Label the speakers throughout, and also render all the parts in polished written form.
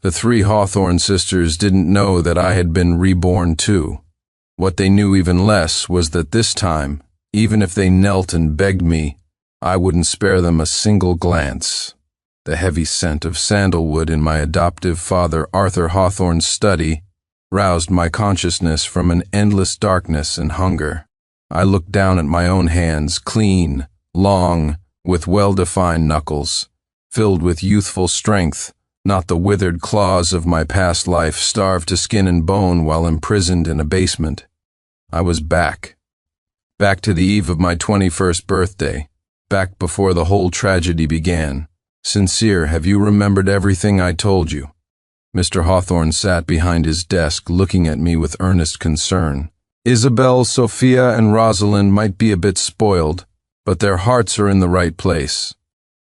Speaker 1: The three Hawthorne sisters didn't know that I had been reborn too. What they knew even less was that this time, even if they knelt and begged me, I wouldn't spare them a single glance. The heavy scent of sandalwood in my adoptive father Arthur Hawthorne's study roused my consciousness from an endless darkness and hunger. I looked down at my own hands, clean, long, with well-defined knuckles, filled with youthful strength, not the withered claws of my past life starved to skin and bone while imprisoned in a basement. I was back. Back to the eve of my 21st birthday. Back before the whole tragedy began. Sincere, have you remembered everything I told you? Mr. Hawthorne sat behind his desk looking at me with earnest concern. Isabel, Sophia, and Rosalind might be a bit spoiled, but their hearts are in the right place.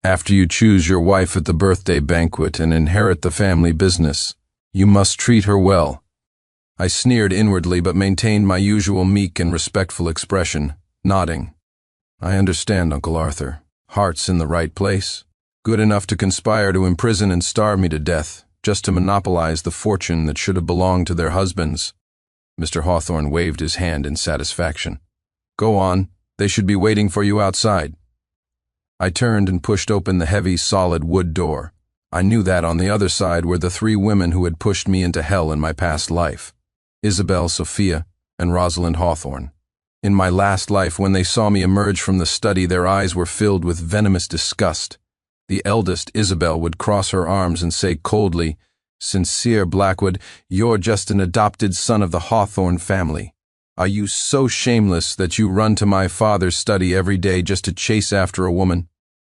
Speaker 1: After you choose your wife at the birthday banquet and inherit the family business, you must treat her well. I sneered inwardly but maintained my usual meek and respectful expression, nodding. I understand, Uncle Arthur. Hearts in the right place. Good enough to conspire to imprison and starve me to death, just to monopolize the fortune that should have belonged to their husbands. Mr. Hawthorne waved his hand in satisfaction. Go on, they should be waiting for you outside. I turned and pushed open the heavy, solid wood door. I knew that on the other side were the three women who had pushed me into hell in my past life. Isabel, Sophia, and Rosalind Hawthorne. In my last life, when they saw me emerge from the study, their eyes were filled with venomous disgust. The eldest, Isabel, would cross her arms and say coldly, Sincere, Blackwood, you're just an adopted son of the Hawthorne family. Are you so shameless that you run to my father's study every day just to chase after a woman?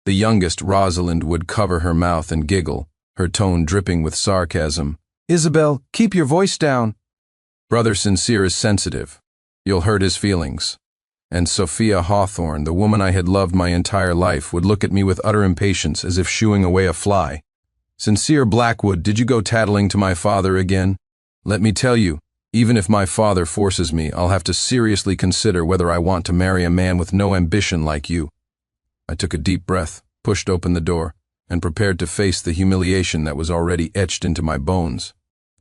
Speaker 1: The youngest, Rosalind, would cover her mouth and giggle, her tone dripping with sarcasm. Isabel, keep your voice down. Brother Sincere is sensitive. You'll hurt his feelings. And Sophia Hawthorne, the woman I had loved my entire life, would look at me with utter impatience as if shooing away a fly. Sincere, Blackwood, did you go tattling to my father again? Let me tell you, even if my father forces me, I'll have to seriously consider whether I want to marry a man with no ambition like you. I took a deep breath, pushed open the door, and prepared to face the humiliation that was already etched into my bones.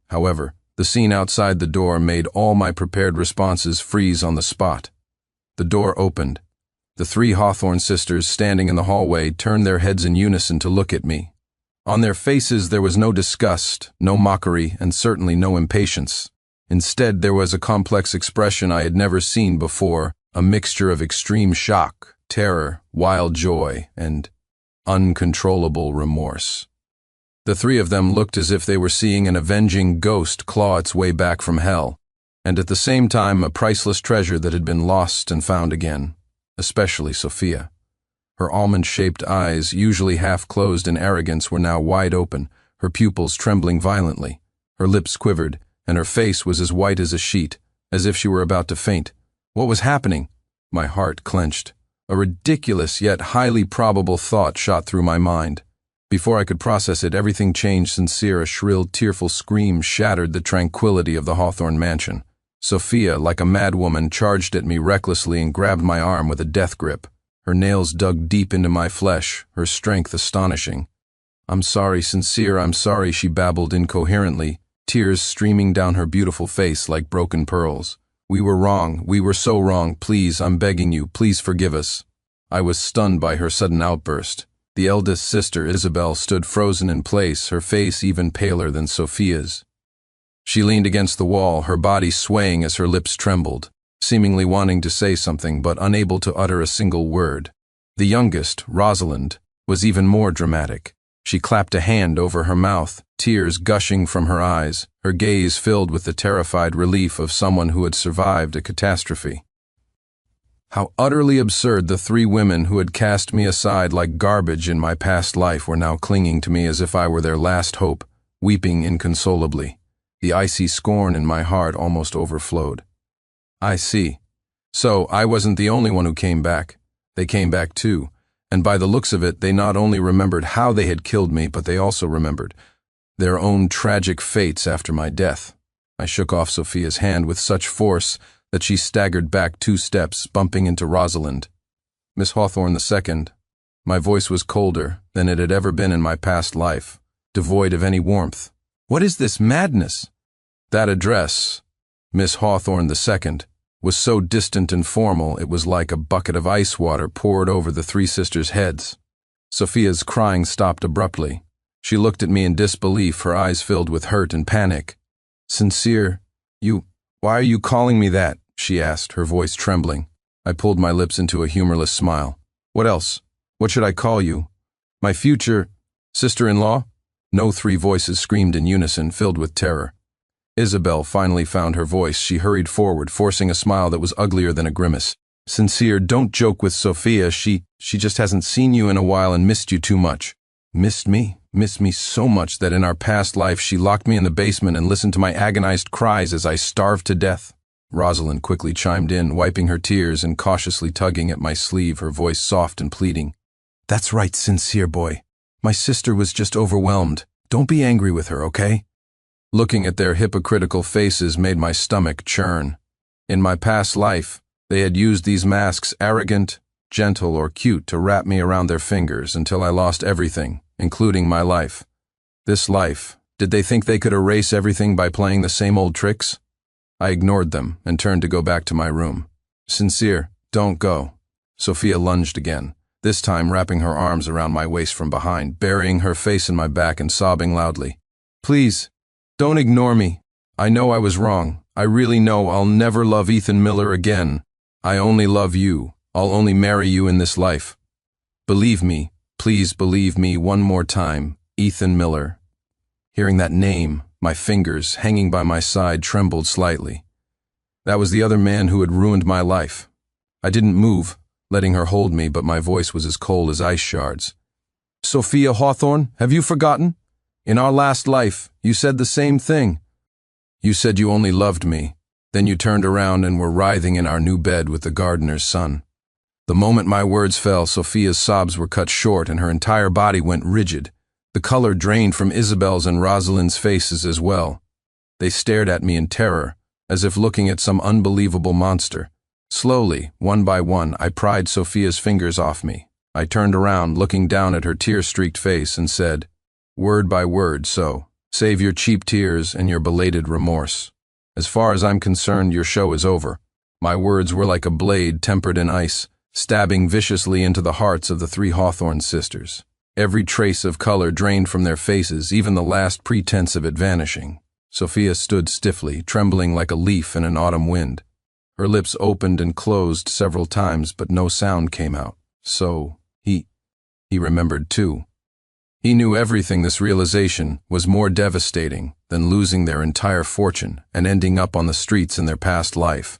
Speaker 1: However, the scene outside the door made all my prepared responses freeze on the spot. The door opened. The three Hawthorne sisters standing in the hallway turned their heads in unison to look at me. On their faces there was no disgust, no mockery, and certainly no impatience. Instead, there was a complex expression I had never seen before, a mixture of extreme shock, terror, wild joy, and uncontrollable remorse. The three of them looked as if they were seeing an avenging ghost claw its way back from hell, and at the same time a priceless treasure that had been lost and found again, especially Sophia. Her almond-shaped eyes, usually half-closed in arrogance, were now wide open, her pupils trembling violently. Her lips quivered, and her face was as white as a sheet, as if she were about to faint. What was happening? My heart clenched. A ridiculous yet highly probable thought shot through my mind. Before I could process it, everything changed. Sincere, a shrill, tearful scream shattered the tranquility of the Hawthorne mansion. Sophia, like a madwoman, charged at me recklessly and grabbed my arm with a death grip. Her nails dug deep into my flesh, her strength astonishing. I'm sorry, Sincere, I'm sorry, she babbled incoherently, tears streaming down her beautiful face like broken pearls. We were wrong, we were so wrong, please, I'm begging you, please forgive us. I was stunned by her sudden outburst. The eldest sister, Isabel, stood frozen in place, her face even paler than Sophia's. She leaned against the wall, her body swaying as her lips trembled, seemingly wanting to say something but unable to utter a single word. The youngest, Rosalind, was even more dramatic. She clapped a hand over her mouth, tears gushing from her eyes, her gaze filled with the terrified relief of someone who had survived a catastrophe. How utterly absurd the three women who had cast me aside like garbage in my past life were now clinging to me as if I were their last hope, weeping inconsolably. The icy scorn in my heart almost overflowed. I see. So I wasn't the only one who came back. They came back too, and by the looks of it, they not only remembered how they had killed me, but they also remembered their own tragic fates after my death. I shook off Sophia's hand with such force that she staggered back 2 steps, bumping into Rosalind. Miss Hawthorne II. My voice was colder than it had ever been in my past life, devoid of any warmth. What is this madness? That address, Miss Hawthorne II, was so distant and formal it was like a bucket of ice water poured over the three sisters' heads. Sophia's crying stopped abruptly. She looked at me in disbelief, her eyes filled with hurt and panic. Sincere, why are you calling me that? She asked, her voice trembling. I pulled my lips into a humorless smile. What else? What should I call you? My future sister-in-law? No three voices screamed in unison, filled with terror. Isabel finally found her voice. She hurried forward, forcing a smile that was uglier than a grimace. Sincere, don't joke with Sophia. She just hasn't seen you in a while and missed you too much. Missed me? Missed me so much that in our past life she locked me in the basement and listened to my agonized cries as I starved to death. Rosalind quickly chimed in, wiping her tears and cautiously tugging at my sleeve, her voice soft and pleading. That's right, Sincere boy. My sister was just overwhelmed. Don't be angry with her, okay? Looking at their hypocritical faces made my stomach churn. In my past life, they had used these masks, arrogant, gentle, or cute, to wrap me around their fingers until I lost everything, including my life. This life, did they think they could erase everything by playing the same old tricks? I ignored them and turned to go back to my room. Sincere, don't go. Sophia lunged again, this time wrapping her arms around my waist from behind, burying her face in my back and sobbing loudly. Please, don't ignore me. I know I was wrong. I really know I'll never love Ethan Miller again. I only love you. I'll only marry you in this life. Believe me, please believe me one more time, Ethan Miller. Hearing that name, my fingers, hanging by my side, trembled slightly. That was the other man who had ruined my life. I didn't move, letting her hold me, but my voice was as cold as ice shards. Sophia Hawthorne, have you forgotten? In our last life, you said the same thing. You said you only loved me. Then you turned around and were writhing in our new bed with the gardener's son. The moment my words fell, Sophia's sobs were cut short and her entire body went rigid. The color drained from Isabel's and Rosalind's faces as well. They stared at me in terror, as if looking at some unbelievable monster. Slowly, one by one, I pried Sophia's fingers off me. I turned around, looking down at her tear-streaked face, and said, word by word, so, save your cheap tears and your belated remorse. As far as I'm concerned, your show is over. My words were like a blade tempered in ice, stabbing viciously into the hearts of the three Hawthorne sisters. Every trace of color drained from their faces, even the last pretense of it vanishing. Sophia stood stiffly, trembling like a leaf in an autumn wind. Her lips opened and closed several times, but no sound came out. So, he remembered too. He knew everything. This realization was more devastating than losing their entire fortune and ending up on the streets in their past life.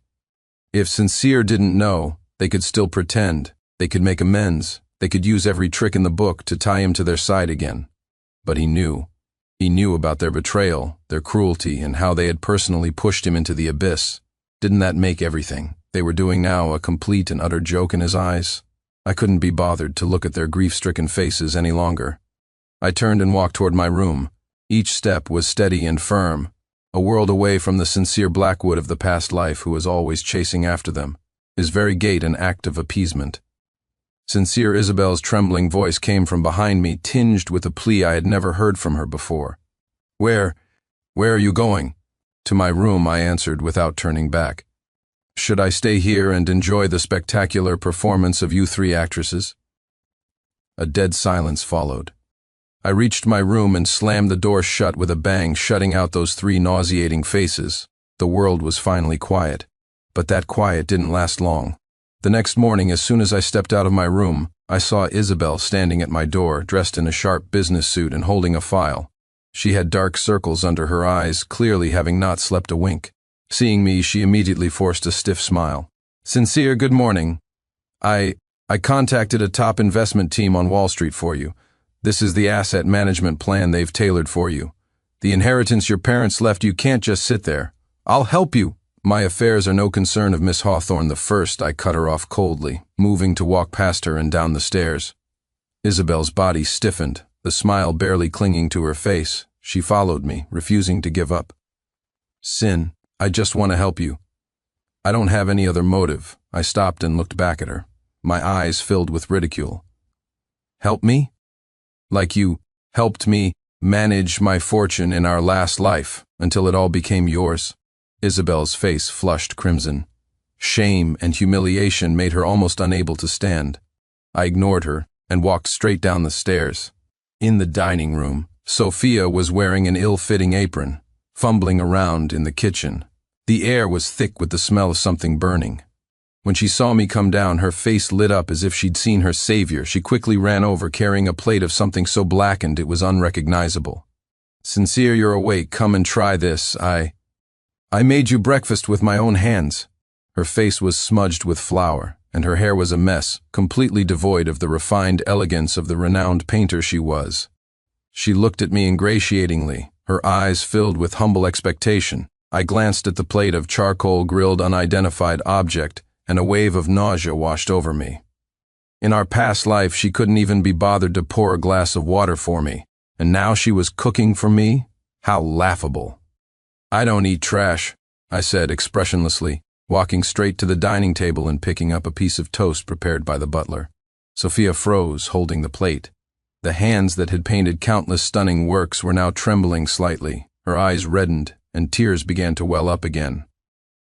Speaker 1: If Sincere didn't know, they could still pretend, they could make amends, they could use every trick in the book to tie him to their side again. But he knew. He knew about their betrayal, their cruelty, and how they had personally pushed him into the abyss. Didn't that make everything they were doing now a complete and utter joke in his eyes? I couldn't be bothered to look at their grief-stricken faces any longer. I turned and walked toward my room. Each step was steady and firm, a world away from the Sincere Blackwood of the past life who was always chasing after them, his very gait an act of appeasement. Sincere Isabel's trembling voice came from behind me, tinged with a plea I had never heard from her before. Where are you going? To my room, I answered without turning back. Should I stay here and enjoy the spectacular performance of you three actresses? A dead silence followed. I reached my room and slammed the door shut with a bang, shutting out those three nauseating faces. The world was finally quiet. But that quiet didn't last long. The next morning, as soon as I stepped out of my room, I saw Isabel standing at my door, dressed in a sharp business suit and holding a file. She had dark circles under her eyes, clearly having not slept a wink. Seeing me, she immediately forced a stiff smile. Sincere, good morning. I contacted a top investment team on Wall Street for you. This is the asset management plan they've tailored for you. The inheritance your parents left you can't just sit there. I'll help you. My affairs are no concern of Miss Hawthorne I, I cut her off coldly, moving to walk past her and down the stairs. Isabel's body stiffened, the smile barely clinging to her face. She followed me, refusing to give up. Sin, I just want to help you. I don't have any other motive. I stopped and looked back at her, my eyes filled with ridicule. Help me? Like you helped me manage my fortune in our last life until it all became yours. Isabel's face flushed crimson. Shame and humiliation made her almost unable to stand. I ignored her and walked straight down the stairs. In the dining room, Sophia was wearing an ill-fitting apron, fumbling around in the kitchen. The air was thick with the smell of something burning. When she saw me come down, her face lit up as if she'd seen her savior. She quickly ran over, carrying a plate of something so blackened it was unrecognizable. "Sincere, you're awake. Come and try this. I made you breakfast with my own hands." Her face was smudged with flour, and her hair was a mess, completely devoid of the refined elegance of the renowned painter she was. She looked at me ingratiatingly, her eyes filled with humble expectation. I glanced at the plate of charcoal-grilled unidentified object, and a wave of nausea washed over me. In our past life, she couldn't even be bothered to pour a glass of water for me, and now she was cooking for me? How laughable. "I don't eat trash," I said expressionlessly, walking straight to the dining table and picking up a piece of toast prepared by the butler. Sophia froze, holding the plate. The hands that had painted countless stunning works were now trembling slightly. Her eyes reddened, and tears began to well up again.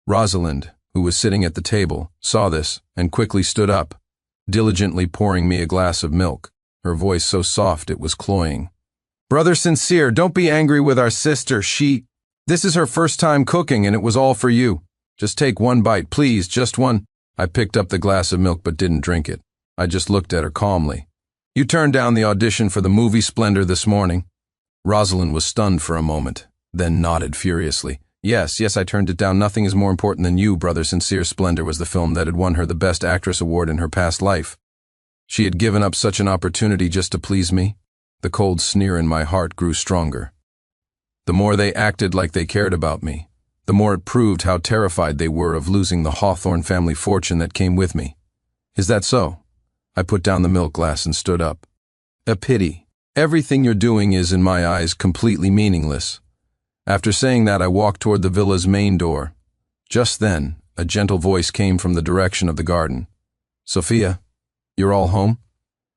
Speaker 1: Rosalind, who was sitting at the table, saw this and quickly stood up, diligently pouring me a glass of milk, her voice so soft it was cloying. "Brother Sincere, don't be angry with our sister. This is her first time cooking, and it was all for you. Just take one bite, please, just one." I picked up the glass of milk but didn't drink it. I just looked at her calmly. "You turned down the audition for the movie Splendor this morning." Rosalind was stunned for a moment, then nodded furiously. Yes, I turned it down. Nothing is more important than you, Brother Sincere." Splendor was the film that had won her the Best Actress award in her past life. She had given up such an opportunity just to please me. The cold sneer in my heart grew stronger. The more they acted like they cared about me, the more it proved how terrified they were of losing the Hawthorne family fortune that came with me. "Is that so?" I put down the milk glass and stood up. "A pity. Everything you're doing is, in my eyes, completely meaningless." After saying that, I walked toward the villa's main door. Just then, a gentle voice came from the direction of the garden. "Sophia, you're all home?"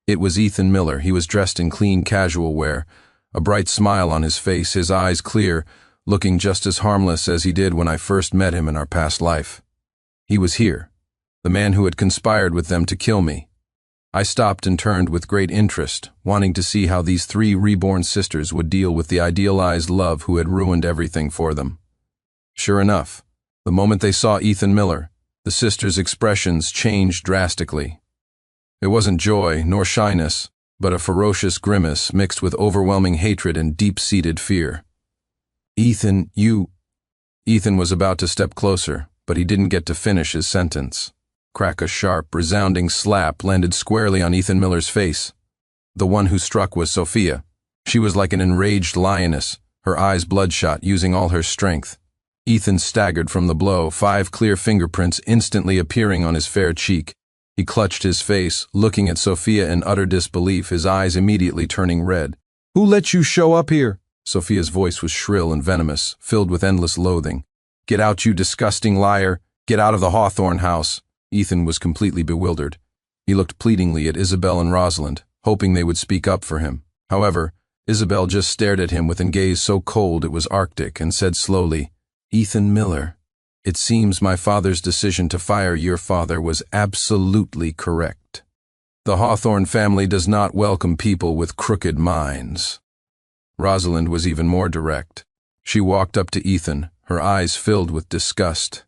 Speaker 1: It was Ethan Miller. He was dressed in clean casual wear, a bright smile on his face, his eyes clear, looking just as harmless as he did when I first met him in our past life. He was here, the man who had conspired with them to kill me. I stopped and turned with great interest, wanting to see how these three reborn sisters would deal with the idealized love who had ruined everything for them. Sure enough, the moment they saw Ethan Miller, the sisters' expressions changed drastically. It wasn't joy nor shyness, but a ferocious grimace mixed with overwhelming hatred and deep-seated fear. Ethan was about to step closer, but he didn't get to finish his sentence. Crack! A sharp, resounding slap landed squarely on Ethan Miller's face. The one who struck was Sophia. She was like an enraged lioness, her eyes bloodshot, using all her strength. Ethan staggered from the blow, 5 clear fingerprints instantly appearing on his fair cheek. He clutched his face, looking at Sophia in utter disbelief, his eyes immediately turning red. "Who let you show up here?" Sophia's voice was shrill and venomous, filled with endless loathing. "Get out, you disgusting liar! Get out of the Hawthorne house!" Ethan was completely bewildered. He looked pleadingly at Isabel and Rosalind, hoping they would speak up for him. However, Isabel just stared at him with a gaze so cold it was arctic and said slowly, "Ethan Miller, it seems my father's decision to fire your father was absolutely correct. The Hawthorne family does not welcome people with crooked minds." Rosalind was even more direct. She walked up to Ethan, her eyes filled with disgust.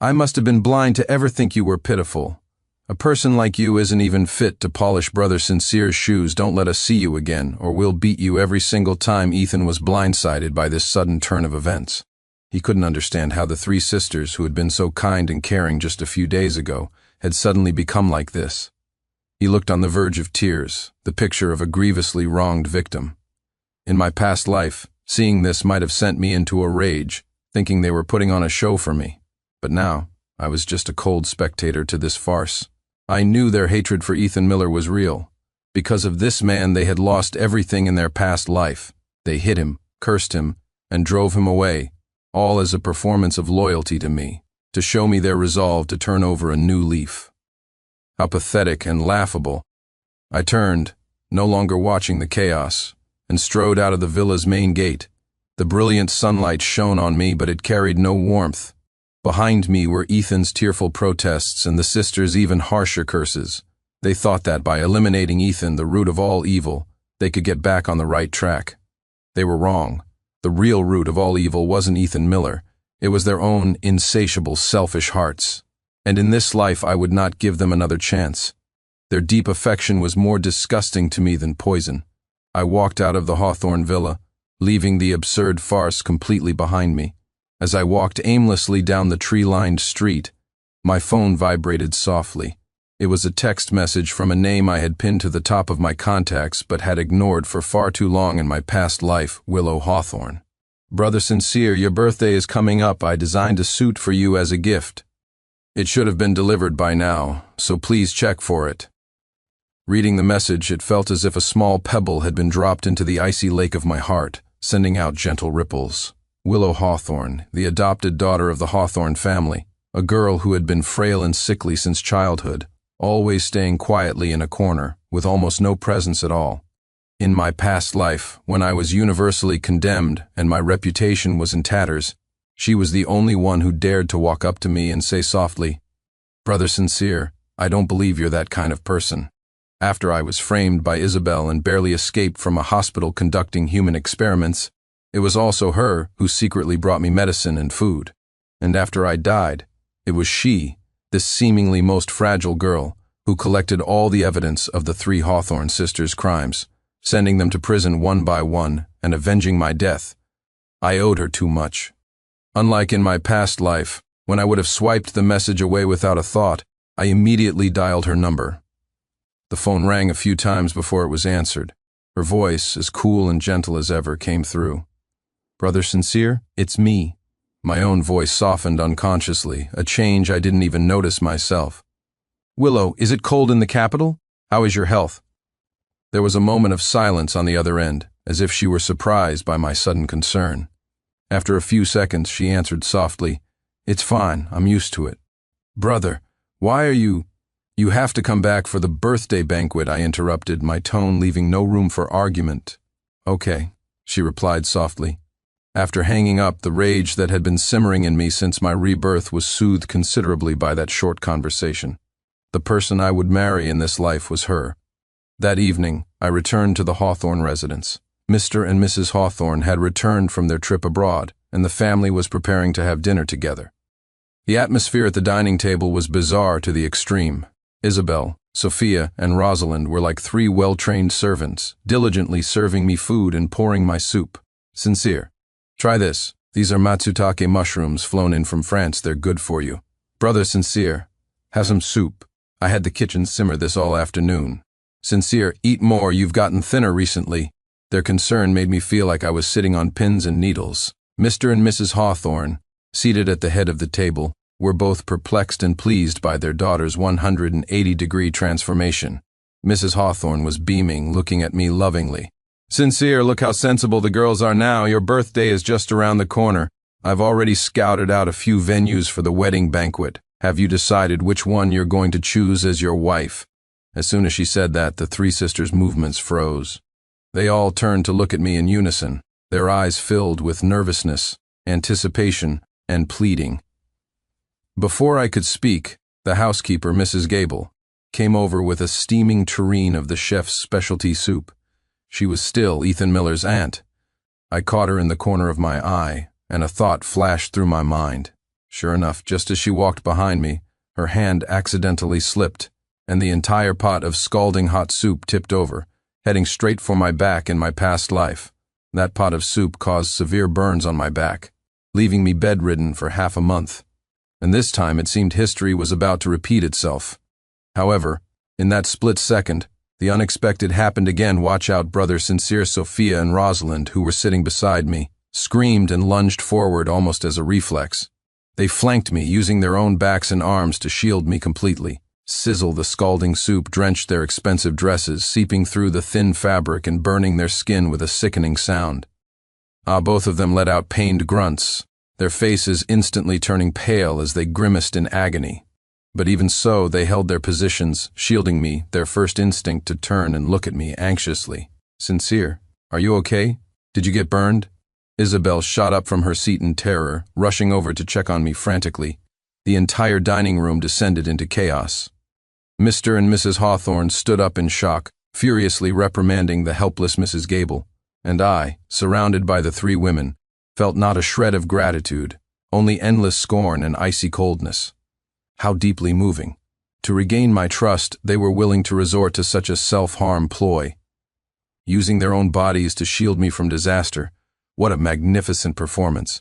Speaker 1: "I must have been blind to ever think you were pitiful. A person like you isn't even fit to polish Brother Sincere's shoes. Don't let us see you again, or we'll beat you every single time." Ethan was blindsided by this sudden turn of events. He couldn't understand how the 3 sisters, who had been so kind and caring just a few days ago, had suddenly become like this. He looked on the verge of tears, the picture of a grievously wronged victim. In my past life, seeing this might have sent me into a rage, thinking they were putting on a show for me. But now, I was just a cold spectator to this farce. I knew their hatred for Ethan Miller was real. Because of this man, they had lost everything in their past life. They hit him, cursed him, and drove him away, all as a performance of loyalty to me, to show me their resolve to turn over a new leaf. How pathetic and laughable. I turned, no longer watching the chaos, and strode out of the villa's main gate. The brilliant sunlight shone on me, but it carried no warmth. Behind me were Ethan's tearful protests and the sisters' even harsher curses. They thought that by eliminating Ethan, the root of all evil, they could get back on the right track. They were wrong. The real root of all evil wasn't Ethan Miller. It was their own insatiable, selfish hearts. And in this life I would not give them another chance. Their deep affection was more disgusting to me than poison. I walked out of the Hawthorne villa, leaving the absurd farce completely behind me. As I walked aimlessly down the tree-lined street, my phone vibrated softly. It was a text message from a name I had pinned to the top of my contacts but had ignored for far too long in my past life, Willow Hawthorne. Brother Sincere, your birthday is coming up. I designed a suit for you as a gift. It should have been delivered by now, so please check for it. Reading the message, it felt as if a small pebble had been dropped into the icy lake of my heart, sending out gentle ripples. Willow Hawthorne, the adopted daughter of the Hawthorne family, a girl who had been frail and sickly since childhood, always staying quietly in a corner, with almost no presence at all. In my past life, when I was universally condemned and my reputation was in tatters, she was the only one who dared to walk up to me and say softly, "Brother Sincere, I don't believe you're that kind of person." After I was framed by Isabel and barely escaped from a hospital conducting human experiments, it was also her who secretly brought me medicine and food. And after I died, it was she, this seemingly most fragile girl, who collected all the evidence of the 3 Hawthorne sisters' crimes, sending them to prison one by one and avenging my death. I owed her too much. Unlike in my past life, when I would have swiped the message away without a thought, I immediately dialed her number. The phone rang a few times before it was answered. Her voice, as cool and gentle as ever, came through. "Brother Sincere, it's me." My own voice softened unconsciously, a change I didn't even notice myself. "Willow, is it cold in the capital? How is your health?" There was a moment of silence on the other end, as if she were surprised by my sudden concern. After a few seconds, she answered softly, "It's fine, I'm used to it." "Brother, why are you—" "You have to come back for the birthday banquet," I interrupted, my tone leaving no room for argument. "Okay," she replied softly. After hanging up, the rage that had been simmering in me since my rebirth was soothed considerably by that short conversation. The person I would marry in this life was her. That evening, I returned to the Hawthorne residence. Mr. and Mrs. Hawthorne had returned from their trip abroad, and the family was preparing to have dinner together. The atmosphere at the dining table was bizarre to the extreme. Isabel, Sophia, and Rosalind were like 3 well-trained servants, diligently serving me food and pouring my soup. "Sincere, try this. These are matsutake mushrooms flown in from France. They're good for you. Brother Sincere, have some soup. I had the kitchen simmer this all afternoon. Sincere, eat more. You've gotten thinner recently." Their concern made me feel like I was sitting on pins and needles. Mr. and Mrs. Hawthorne, seated at the head of the table, were both perplexed and pleased by their daughter's 180-degree transformation. Mrs. Hawthorne was beaming, looking at me lovingly. "Sincere, look how sensible the girls are now. Your birthday is just around the corner. I've already scouted out a few venues for the wedding banquet. Have you decided which one you're going to choose as your wife?" As soon as she said that, the 3 sisters' movements froze. They all turned to look at me in unison, their eyes filled with nervousness, anticipation, and pleading. Before I could speak, the housekeeper, Mrs. Gable, came over with a steaming tureen of the chef's specialty soup. She was still Ethan Miller's aunt. I caught her in the corner of my eye, and a thought flashed through my mind. Sure enough, just as she walked behind me, her hand accidentally slipped, and the entire pot of scalding hot soup tipped over, heading straight for my back in my past life. That pot of soup caused severe burns on my back, leaving me bedridden for half a month. And this time it seemed history was about to repeat itself. However, in that split second, the unexpected happened again. Watch out, Brother Sincere. Sophia and Rosalind, who were sitting beside me, screamed and lunged forward almost as a reflex. They flanked me, using their own backs and arms to shield me completely. Sizzle, the scalding soup drenched their expensive dresses, seeping through the thin fabric and burning their skin with a sickening sound. Both of them let out pained grunts, their faces instantly turning pale as they grimaced in agony. But even so, they held their positions, shielding me, their first instinct to turn and look at me anxiously. "Sincere, Are you okay? Did you get burned? Isabel shot up from her seat in terror, rushing over to check on me frantically. The entire dining room descended into chaos. Mr. and Mrs. Hawthorne stood up in shock, furiously reprimanding the helpless Mrs. Gable, and I, surrounded by the three women, felt not a shred of gratitude, only endless scorn and icy coldness. How deeply moving. To regain my trust, they were willing to resort to such a self-harm ploy. Using their own bodies to shield me from disaster. What a magnificent performance.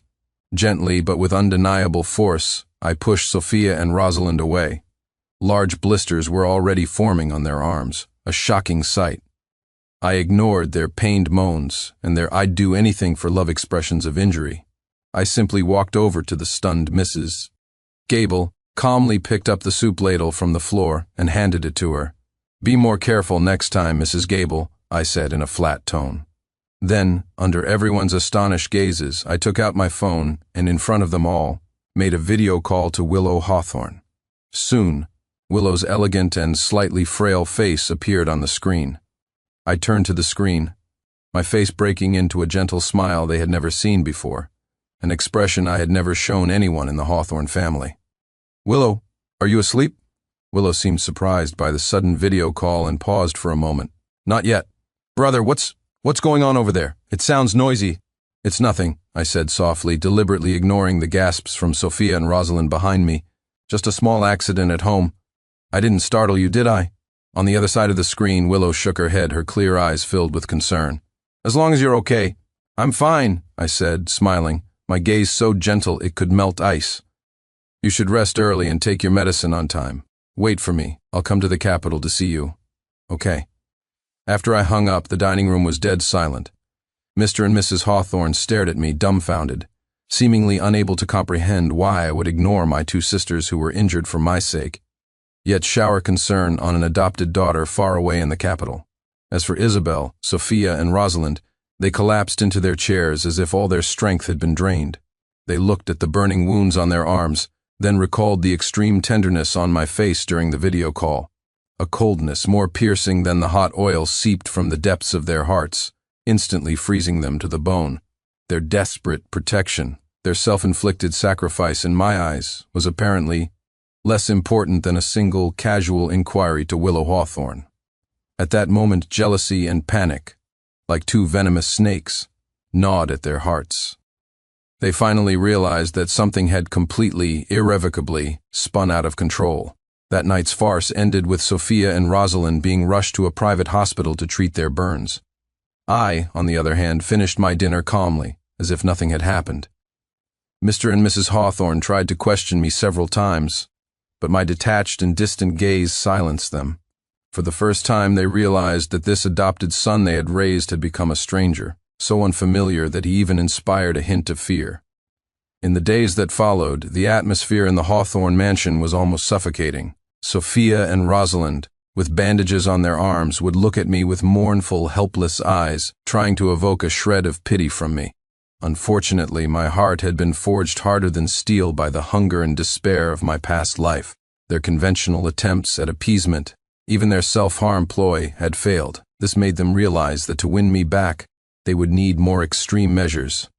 Speaker 1: Gently but with undeniable force, I pushed Sophia and Rosalind away. Large blisters were already forming on their arms, a shocking sight. I ignored their pained moans and their "I'd do anything for love" expressions of injury. I simply walked over to the stunned Mrs. Gable, calmly picked up the soup ladle from the floor and handed it to her. "Be more careful next time, Mrs. Gable," I said in a flat tone. Then, under everyone's astonished gazes, I took out my phone and, in front of them all, made a video call to Willow Hawthorne. Soon, Willow's elegant and slightly frail face appeared on the screen. I turned to the screen, my face breaking into a gentle smile they had never seen before, an expression I had never shown anyone in the Hawthorne family. "Willow, are you asleep?" Willow seemed surprised by the sudden video call and paused for a moment. "Not yet. Brother, what's going on over there? It sounds noisy." "It's nothing," I said softly, deliberately ignoring the gasps from Sophia and Rosalind behind me. "Just a small accident at home. I didn't startle you, did I?" On the other side of the screen, Willow shook her head, her clear eyes filled with concern. "As long as you're okay." "I'm fine," I said, smiling, my gaze so gentle it could melt ice. "You should rest early and take your medicine on time. Wait for me. I'll come to the Capitol to see you." "Okay." After I hung up, the dining room was dead silent. Mr. and Mrs. Hawthorne stared at me, dumbfounded, seemingly unable to comprehend why I would ignore my two sisters who were injured for my sake, yet shower concern on an adopted daughter far away in the capital. As for Isabel, Sophia, and Rosalind, they collapsed into their chairs as if all their strength had been drained. They looked at the burning wounds on their arms, then recalled the extreme tenderness on my face during the video call. A coldness more piercing than the hot oil seeped from the depths of their hearts, instantly freezing them to the bone. Their desperate protection, their self-inflicted sacrifice in my eyes, was apparently less important than a single casual inquiry to Willow Hawthorne. At that moment, jealousy and panic, like two venomous snakes, gnawed at their hearts. They finally realized that something had completely, irrevocably, spun out of control. That night's farce ended with Sophia and Rosalind being rushed to a private hospital to treat their burns. I, on the other hand, finished my dinner calmly, as if nothing had happened. Mr. and Mrs. Hawthorne tried to question me several times, but my detached and distant gaze silenced them. For the first time, they realized that this adopted son they had raised had become a stranger, so unfamiliar that he even inspired a hint of fear. In the days that followed, the atmosphere in the Hawthorne mansion was almost suffocating. Sophia and Rosalind, with bandages on their arms, would look at me with mournful, helpless eyes, trying to evoke a shred of pity from me. Unfortunately, my heart had been forged harder than steel by the hunger and despair of my past life. Their conventional attempts at appeasement, even their self-harm ploy, had failed. This made them realize that to win me back, they would need more extreme measures.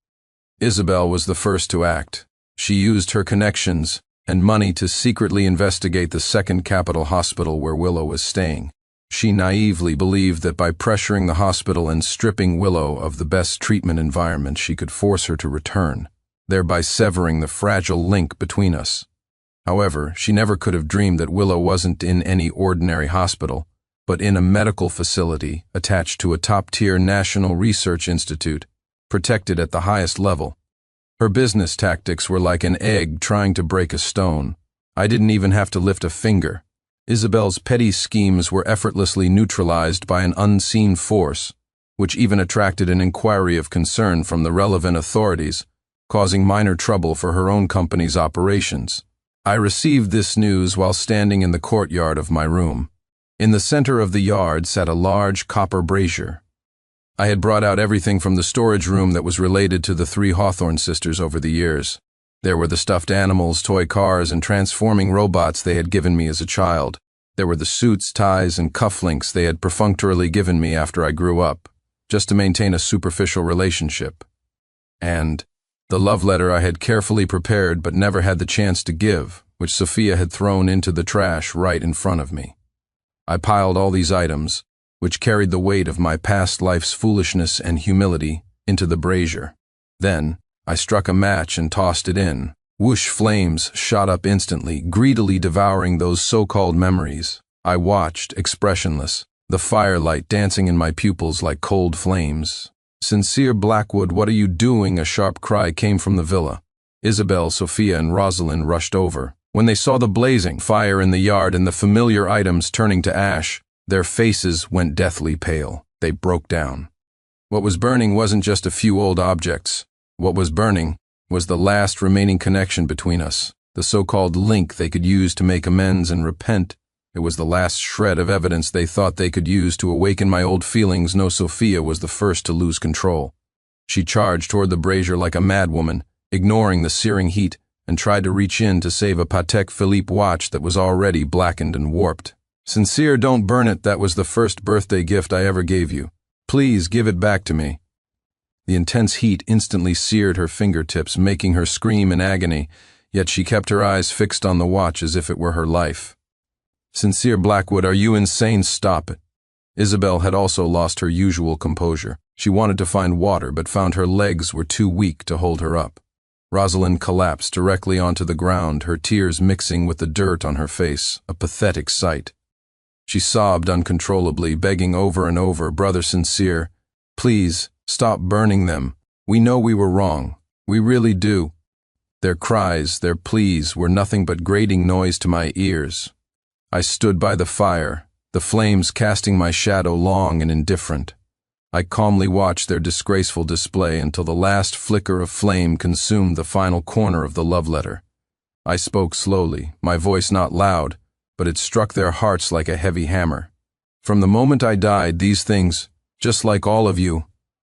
Speaker 1: Isabel was the first to act. She used her connections and money to secretly investigate the second Capitol hospital where Willow was staying. She naively believed that by pressuring the hospital and stripping Willow of the best treatment environment, she could force her to return, thereby severing the fragile link between us. However, she never could have dreamed that Willow wasn't in any ordinary hospital, but in a medical facility attached to a top-tier national research institute, protected at the highest level. Her business tactics were like an egg trying to break a stone. I didn't even have to lift a finger. Isabel's petty schemes were effortlessly neutralized by an unseen force, which even attracted an inquiry of concern from the relevant authorities, causing minor trouble for her own company's operations. I received this news while standing in the courtyard of my room. In the center of the yard sat a large copper brazier. I had brought out everything from the storage room that was related to the three Hawthorne sisters over the years. There were the stuffed animals, toy cars, and transforming robots they had given me as a child. There were the suits, ties, and cufflinks they had perfunctorily given me after I grew up. just to maintain a superficial relationship. And the love letter I had carefully prepared but never had the chance to give, which Sophia had thrown into the trash right in front of me. I piled all these items, which carried the weight of my past life's foolishness and humility, into the brazier. Then, I struck a match and tossed it in. Whoosh, flames shot up instantly, greedily devouring those so-called memories. I watched, expressionless, the firelight dancing in my pupils like cold flames. "Sincere Blackwood, what are you doing?" A sharp cry came from the villa. Isabel, Sophia, and Rosalind rushed over. When they saw the blazing fire in the yard and the familiar items turning to ash, their faces went deathly pale. They broke down. What was burning wasn't just a few old objects. What was burning was the last remaining connection between us, the so-called link they could use to make amends and repent. It was the last shred of evidence they thought they could use to awaken my old feelings. No, Sophia was the first to lose control. She charged toward the brazier like a madwoman, ignoring the searing heat, and tried to reach in to save a Patek Philippe watch that was already blackened and warped. "Sincere, don't burn it. That was the first birthday gift I ever gave you. Please give it back to me." The intense heat instantly seared her fingertips, making her scream in agony, yet she kept her eyes fixed on the watch as if it were her life. "Sincere Blackwood, are you insane? Stop it." Isabel had also lost her usual composure. She wanted to find water, but found her legs were too weak to hold her up. Rosalind collapsed directly onto the ground, her tears mixing with the dirt on her face, a pathetic sight. She sobbed uncontrollably, begging over and over, "Brother Sincere, please, stop burning them. We know we were wrong. We really do." Their cries, their pleas, were nothing but grating noise to my ears. I stood by the fire, the flames casting my shadow long and indifferent. I calmly watched their disgraceful display until the last flicker of flame consumed the final corner of the love letter. I spoke slowly, my voice not loud, but it struck their hearts like a heavy hammer. "From the moment I died, these things, just like all of you—"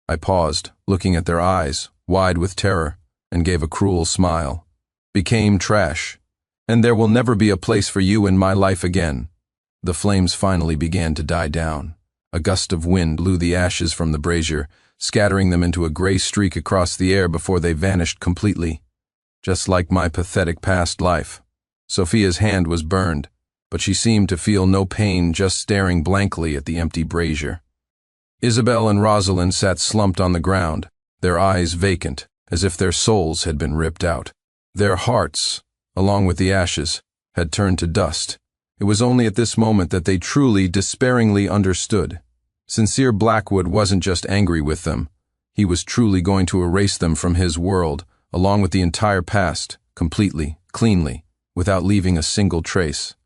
Speaker 1: I paused, looking at their eyes, wide with terror, and gave a cruel smile. "Became trash, and there will never be a place for you in my life again." The flames finally began to die down. A gust of wind blew the ashes from the brazier, scattering them into a gray streak across the air before they vanished completely. Just like my pathetic past life. Sophia's hand was burned, but she seemed to feel no pain, just staring blankly at the empty brazier. Isabel and Rosalind sat slumped on the ground, their eyes vacant, as if their souls had been ripped out. Their hearts, along with the ashes, had turned to dust. It was only at this moment that they truly, despairingly understood. Sincere Blackwood wasn't just angry with them. He was truly going to erase them from his world, along with the entire past, completely, cleanly, without leaving a single trace.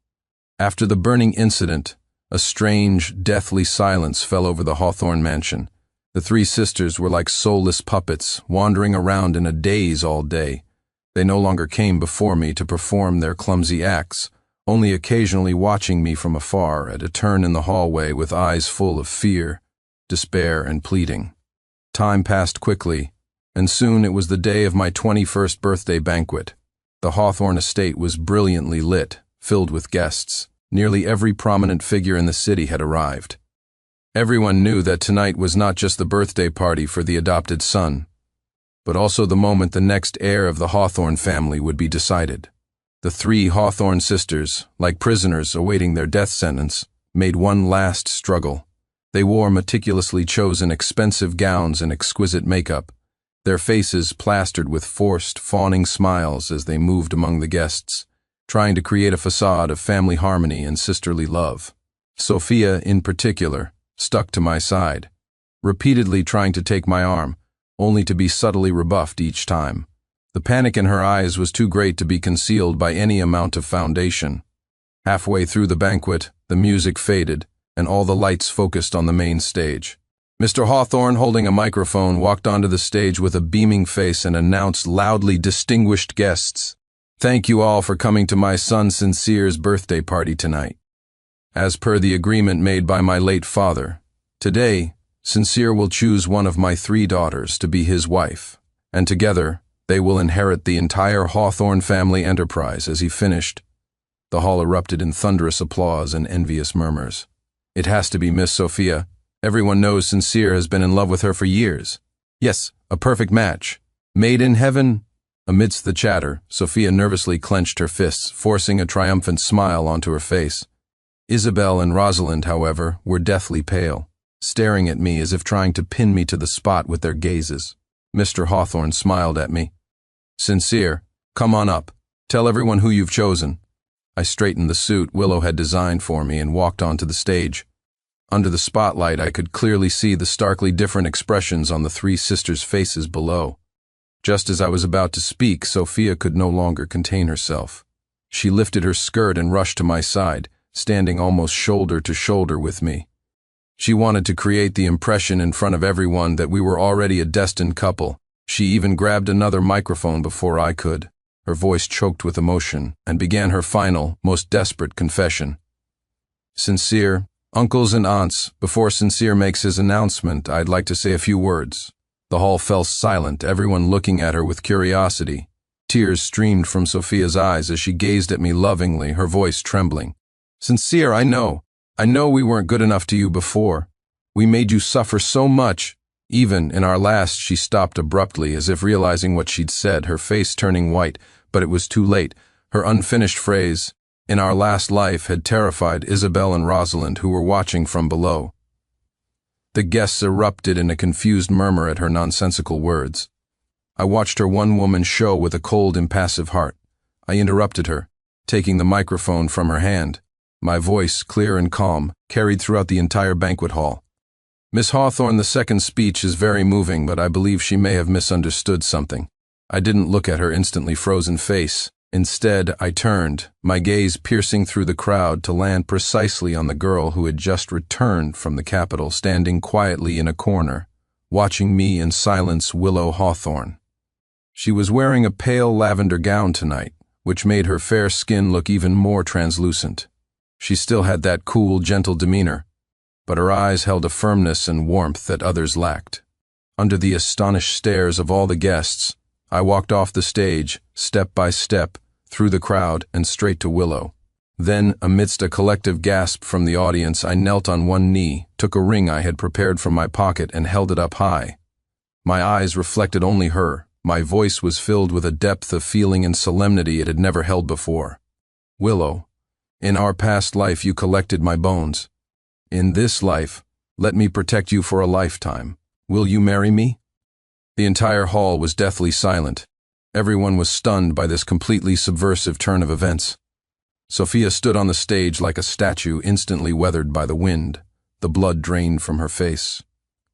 Speaker 1: After the burning incident, a strange, deathly silence fell over the Hawthorne mansion. The three sisters were like soulless puppets, wandering around in a daze all day. They no longer came before me to perform their clumsy acts, only occasionally watching me from afar at a turn in the hallway with eyes full of fear, despair, and pleading. Time passed quickly, and soon it was the day of my 21st birthday banquet. The Hawthorne estate was brilliantly lit, filled with guests. Nearly every prominent figure in the city had arrived. Everyone knew that tonight was not just the birthday party for the adopted son, but also the moment the next heir of the Hawthorne family would be decided. The three Hawthorne sisters, like prisoners awaiting their death sentence, made one last struggle. They wore meticulously chosen expensive gowns and exquisite makeup, their faces plastered with forced, fawning smiles as they moved among the guests, trying to create a facade of family harmony and sisterly love. Sophia, in particular, stuck to my side, repeatedly trying to take my arm, only to be subtly rebuffed each time. The panic in her eyes was too great to be concealed by any amount of foundation. Halfway through the banquet, the music faded, and all the lights focused on the main stage. Mr. Hawthorne, holding a microphone, walked onto the stage with a beaming face and announced loudly, "Distinguished guests, thank you all for coming to my son Sincere's birthday party tonight. As per the agreement made by my late father, today, Sincere will choose one of my 3 daughters to be his wife, and together, they will inherit the entire Hawthorne family enterprise." As he finished, the hall erupted in thunderous applause and envious murmurs. "It has to be Miss Sophia, Everyone knows Sincere has been in love with her for years. Yes, a perfect match. Made in heaven? Amidst the chatter, Sophia nervously clenched her fists, forcing a triumphant smile onto her face. Isabel and Rosalind, however, were deathly pale, staring at me as if trying to pin me to the spot with their gazes. Mr. Hawthorne smiled at me. Sincere, come on up. Tell everyone who you've chosen. I straightened the suit Willow had designed for me and walked onto the stage. Under the spotlight, I could clearly see the starkly different expressions on the three sisters' faces below. Just as I was about to speak, Sophia could no longer contain herself. She lifted her skirt and rushed to my side, standing almost shoulder to shoulder with me. She wanted to create the impression in front of everyone that we were already a destined couple. She even grabbed another microphone before I could. Her voice choked with emotion, and began her final, most desperate confession. Sincere, uncles and aunts, before Sincere makes his announcement, I'd like to say a few words. The hall fell silent, everyone looking at her with curiosity. Tears streamed from Sophia's eyes as she gazed at me lovingly, her voice trembling. Sincere, I know we weren't good enough to you before. We made you suffer so much. Even in our last, she stopped abruptly, as if realizing what she'd said, her face turning white, but it was too late. Her unfinished phrase, in our last life, had terrified Isabel and Rosalind, who were watching from below. The guests erupted in a confused murmur at her nonsensical words. I watched her one-woman show with a cold, impassive heart. I interrupted her, taking the microphone from her hand. My voice, clear and calm, carried throughout the entire banquet hall. Miss Hawthorne, the second speech is very moving, but I believe she may have misunderstood something. I didn't look at her instantly frozen face. Instead, I turned, my gaze piercing through the crowd to land precisely on the girl who had just returned from the Capitol, standing quietly in a corner, watching me in silence. Willow Hawthorne. She was wearing a pale lavender gown tonight, which made her fair skin look even more translucent. She still had that cool, gentle demeanor, but her eyes held a firmness and warmth that others lacked. Under the astonished stares of all the guests, I walked off the stage, step by step, through the crowd and straight to Willow. Then, amidst a collective gasp from the audience, I knelt on one knee, took a ring I had prepared from my pocket and held it up high. My eyes reflected only her. My voice was filled with a depth of feeling and solemnity it had never held before. Willow, in our past life you collected my bones. In this life, let me protect you for a lifetime. Will you marry me? The entire hall was deathly silent. Everyone was stunned by this completely subversive turn of events. Sophia stood on the stage like a statue instantly weathered by the wind. The blood drained from her face.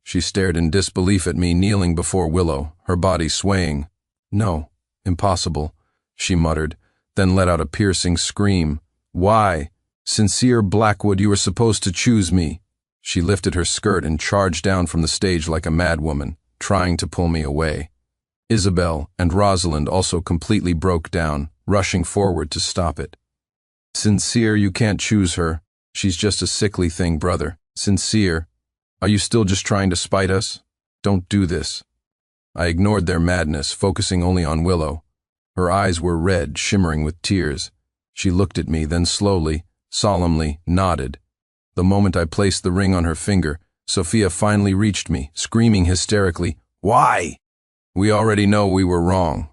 Speaker 1: She stared in disbelief at me kneeling before Willow, her body swaying. No, impossible, she muttered, then let out a piercing scream. Why? Sincere Blackwood, you were supposed to choose me. She lifted her skirt and charged down from the stage like a madwoman, trying to pull me away. Isabel and Rosalind also completely broke down, rushing forward to stop it. Sincere, you can't choose her. She's just a sickly thing, brother. Sincere, are you still just trying to spite us? Don't do this. I ignored their madness, focusing only on Willow. Her eyes were red, shimmering with tears. She looked at me, then slowly, solemnly, nodded. The moment I placed the ring on her finger, Sophia finally reached me, screaming hysterically, "Why?" We already know we were wrong.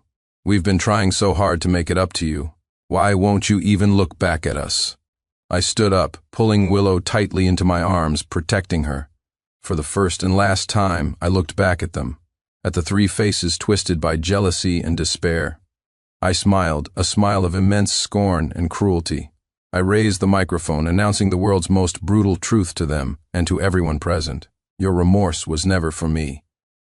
Speaker 1: We've been trying so hard to make it up to you. Why won't you even look back at us? I stood up, pulling Willow tightly into my arms, protecting her. For the first and last time, I looked back at them, at the three faces twisted by jealousy and despair. I smiled, a smile of immense scorn and cruelty. I raised the microphone, announcing the world's most brutal truth to them and to everyone present. Your remorse was never for me.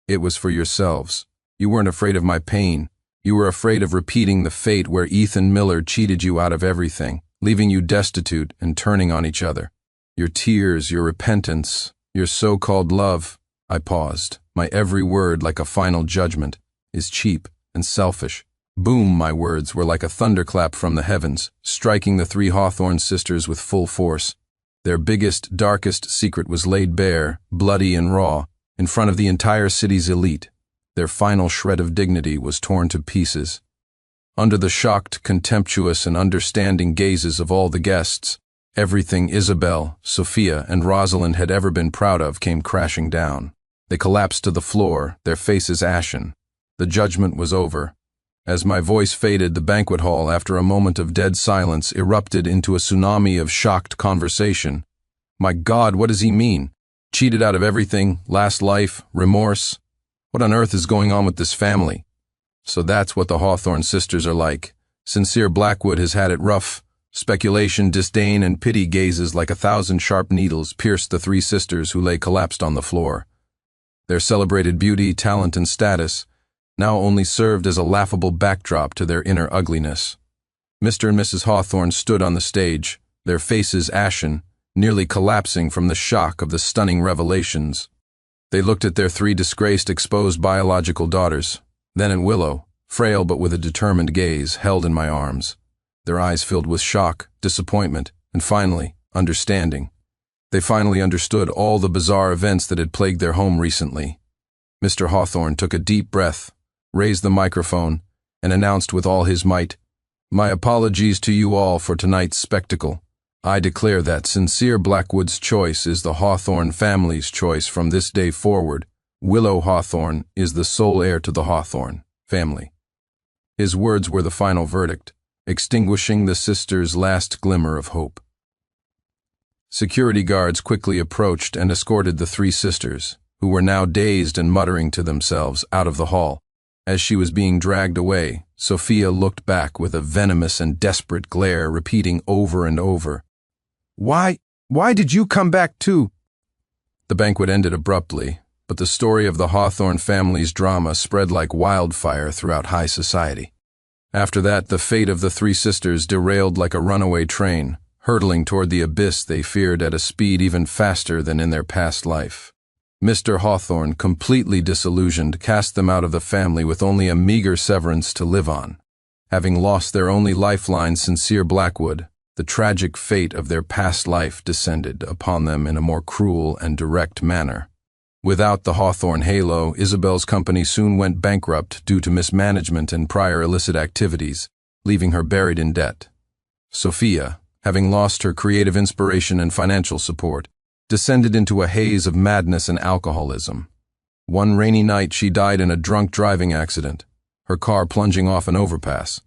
Speaker 1: It was for yourselves. You weren't afraid of my pain. You were afraid of repeating the fate where Ethan Miller cheated you out of everything, leaving you destitute and turning on each other. Your tears, your repentance, your so-called love, I paused, my every word like a final judgment, is cheap and selfish. Boom, my words were like a thunderclap from the heavens, striking the three Hawthorne sisters with full force. Their biggest, darkest secret was laid bare, bloody and raw, in front of the entire city's elite. Their final shred of dignity was torn to pieces. Under the shocked, contemptuous, and understanding gazes of all the guests, Everything Isabel, Sophia, and Rosalind had ever been proud of came crashing down. They collapsed to the floor, their faces ashen. The judgment was over. As my voice faded, the banquet hall, after a moment of dead silence, erupted into a tsunami of shocked conversation. My God, what does he mean? Cheated out of everything, last life, remorse? What on earth is going on with this family? So that's what the Hawthorne sisters are like. Sincere Blackwood has had it rough. Speculation, disdain, and pity gazes like 1,000 sharp needles pierced the three sisters who lay collapsed on the floor. Their celebrated beauty, talent, and status now only served as a laughable backdrop to their inner ugliness. Mr. and Mrs. Hawthorne stood on the stage, their faces ashen, nearly collapsing from the shock of the stunning revelations. They looked at their three disgraced, exposed biological daughters, then at Willow, frail but with a determined gaze, held in my arms. Their eyes filled with shock, disappointment, and finally, understanding. They finally understood all the bizarre events that had plagued their home recently. Mr. Hawthorne took a deep breath, raised the microphone, and announced with all his might, "My apologies to you all for tonight's spectacle. I declare that Sincere Blackwood's choice is the Hawthorne family's choice from this day forward. Willow Hawthorne is the sole heir to the Hawthorne family." His words were the final verdict, extinguishing the sisters' last glimmer of hope. Security guards quickly approached and escorted the three sisters, who were now dazed and muttering to themselves, out of the hall. As she was being dragged away, Sophia looked back with a venomous and desperate glare, repeating over and over, Why did you come back too?" The banquet ended abruptly, but the story of the Hawthorne family's drama spread like wildfire throughout high society. After that, the fate of the three sisters derailed like a runaway train, hurtling toward the abyss they feared at a speed even faster than in their past life. Mr. Hawthorne, completely disillusioned, cast them out of the family with only a meager severance to live on. Having lost their only lifeline, Sincere Blackwood, the tragic fate of their past life descended upon them in a more cruel and direct manner. Without the Hawthorne halo, Isabel's company soon went bankrupt due to mismanagement and prior illicit activities, leaving her buried in debt. Sophia, having lost her creative inspiration and financial support, descended into a haze of madness and alcoholism. One rainy night, she died in a drunk driving accident, her car plunging off an overpass.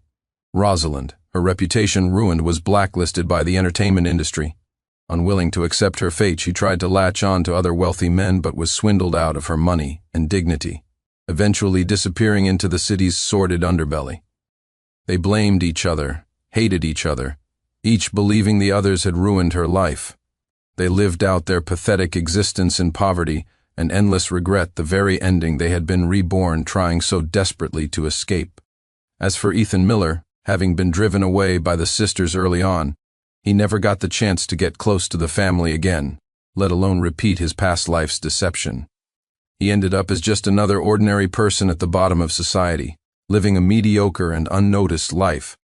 Speaker 1: Rosalind, her reputation ruined, was blacklisted by the entertainment industry. Unwilling to accept her fate, she tried to latch on to other wealthy men but was swindled out of her money and dignity, eventually disappearing into the city's sordid underbelly. They blamed each other, hated each other, each believing the others had ruined her life. They lived out their pathetic existence in poverty and endless regret, the very ending they had been reborn trying so desperately to escape. As for Ethan Miller, having been driven away by the sisters early on, he never got the chance to get close to the family again, let alone repeat his past life's deception. He ended up as just another ordinary person at the bottom of society, living a mediocre and unnoticed life.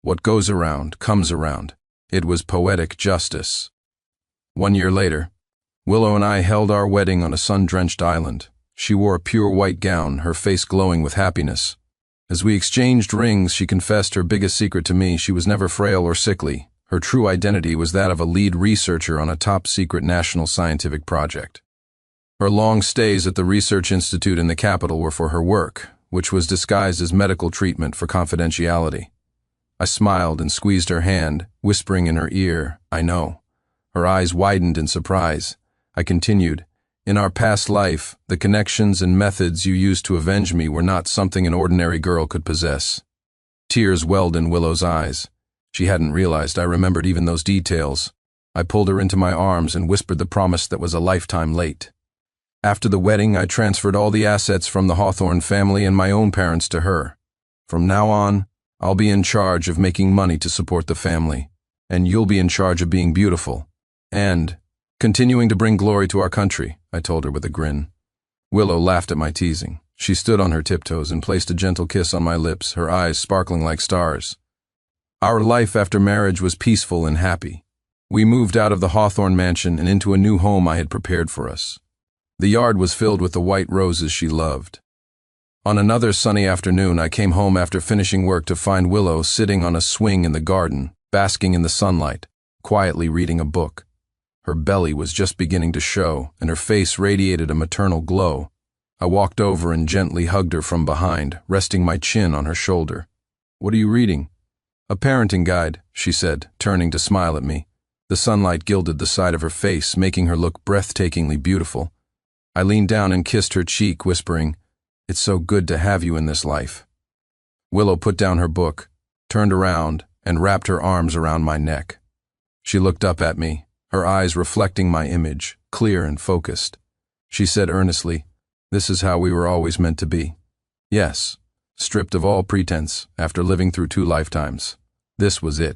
Speaker 1: What goes around comes around. It was poetic justice. 1 year later, Willow and I held our wedding on a sun-drenched island. She wore a pure white gown, her face glowing with happiness. As we exchanged rings, she confessed her biggest secret to me: she was never frail or sickly. Her true identity was that of a lead researcher on a top-secret national scientific project. Her long stays at the research institute in the capital were for her work, which was disguised as medical treatment for confidentiality. I smiled and squeezed her hand, whispering in her ear, "I know." Her eyes widened in surprise. I continued, "In our past life, the connections and methods you used to avenge me were not something an ordinary girl could possess." Tears welled in Willow's eyes. She hadn't realized I remembered even those details. I pulled her into my arms and whispered the promise that was a lifetime late. After the wedding, I transferred all the assets from the Hawthorne family and my own parents to her. From now on, I'll be in charge of making money to support the family, and you'll be in charge of being beautiful. And continuing to bring glory to our country," I told her with a grin. Willow laughed at my teasing. She stood on her tiptoes and placed a gentle kiss on my lips, her eyes sparkling like stars. Our life after marriage was peaceful and happy. We moved out of the Hawthorne mansion and into a new home I had prepared for us. The yard was filled with the white roses she loved. On another sunny afternoon, I came home after finishing work to find Willow sitting on a swing in the garden, basking in the sunlight, quietly reading a book. Her belly was just beginning to show, and her face radiated a maternal glow. I walked over and gently hugged her from behind, resting my chin on her shoulder. "What are you reading?" "A parenting guide," she said, turning to smile at me. The sunlight gilded the side of her face, making her look breathtakingly beautiful. I leaned down and kissed her cheek, whispering, "It's so good to have you in this life." Willow put down her book, turned around, and wrapped her arms around my neck. She looked up at me, her eyes reflecting my image, clear and focused. She said earnestly, "This is how we were always meant to be." Yes, stripped of all pretense, after living through 2 lifetimes. This was it.